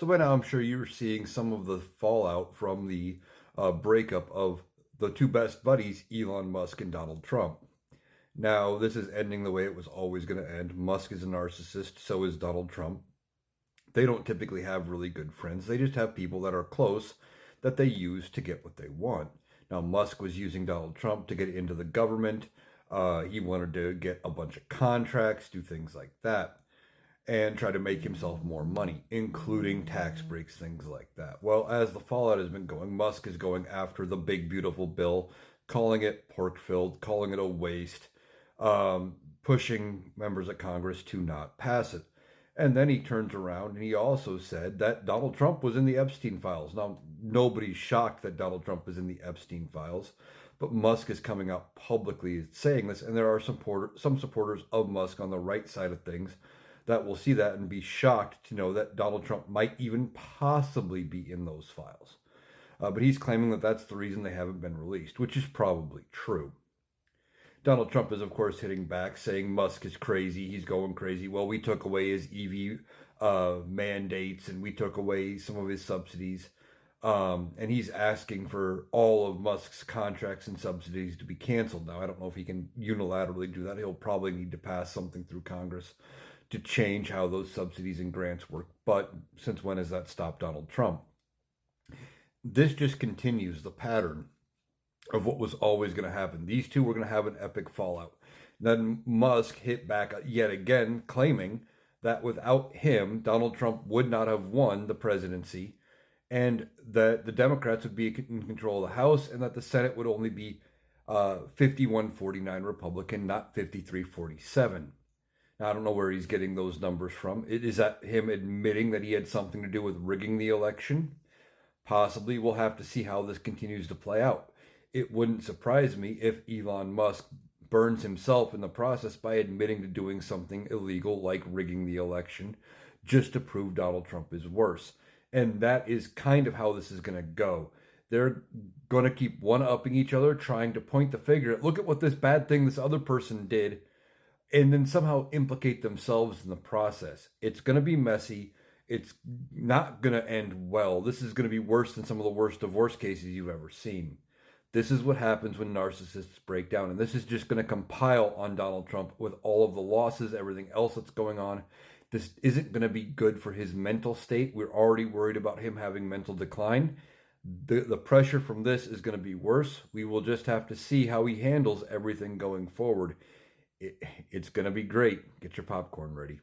So by now, I'm sure you're seeing some of the fallout from the breakup of the two best buddies, Elon Musk and Donald Trump. Now, this is ending the way it was always going to end. Musk is a narcissist, so is Donald Trump. They don't typically have really good friends. They just have people that are close that they use to get what they want. Now, Musk was using Donald Trump to get into the government. He wanted to get a bunch of contracts, do things like that, and try to make himself more money, including tax breaks, things like that. Well, as the fallout has been going, Musk is going after the big, beautiful bill, calling it pork filled, calling it a waste, pushing members of Congress to not pass it. And then he turns around and he also said that Donald Trump was in the Epstein files. Now, nobody's shocked that Donald Trump is in the Epstein files, but Musk is coming out publicly saying this, and there are some supporters of Musk on the right side of things that will see that and be shocked to know that Donald Trump might even possibly be in those files. But he's claiming that that's the reason they haven't been released, which is probably true. Donald Trump is, of course, hitting back, saying Musk is crazy. He's going crazy. Well, we took away his EV mandates and we took away some of his subsidies. And he's asking for all of Musk's contracts and subsidies to be canceled. Now, I don't know if he can unilaterally do that. He'll probably need to pass something through Congress to change how those subsidies and grants work. But since when has that stopped Donald Trump? This just continues the pattern of what was always going to happen. These two were going to have an epic fallout. Then Musk hit back yet again, claiming that without him, Donald Trump would not have won the presidency, and that the Democrats would be in control of the House, and that the Senate would only be 51-49 Republican, not 53-47. Now, I don't know where he's getting those numbers from. Is that him admitting that he had something to do with rigging the election? Possibly. We'll have to see how this continues to play out. It wouldn't surprise me if Elon Musk burns himself in the process by admitting to doing something illegal like rigging the election just to prove Donald Trump is worse. And that is kind of how this is going to go. They're going to keep one-upping each other, trying to point the finger at, look at what this bad thing this other person did, and then somehow implicate themselves in the process. It's going to be messy. It's not going to end well. This is going to be worse than some of the worst divorce cases you've ever seen. This is what happens when narcissists break down. And this is just going to compile on Donald Trump with all of the losses, everything else that's going on. This isn't going to be good for his mental state. We're already worried about him having mental decline. The pressure from this is going to be worse. We will just have to see how he handles everything going forward. It's going to be great. Get your popcorn ready.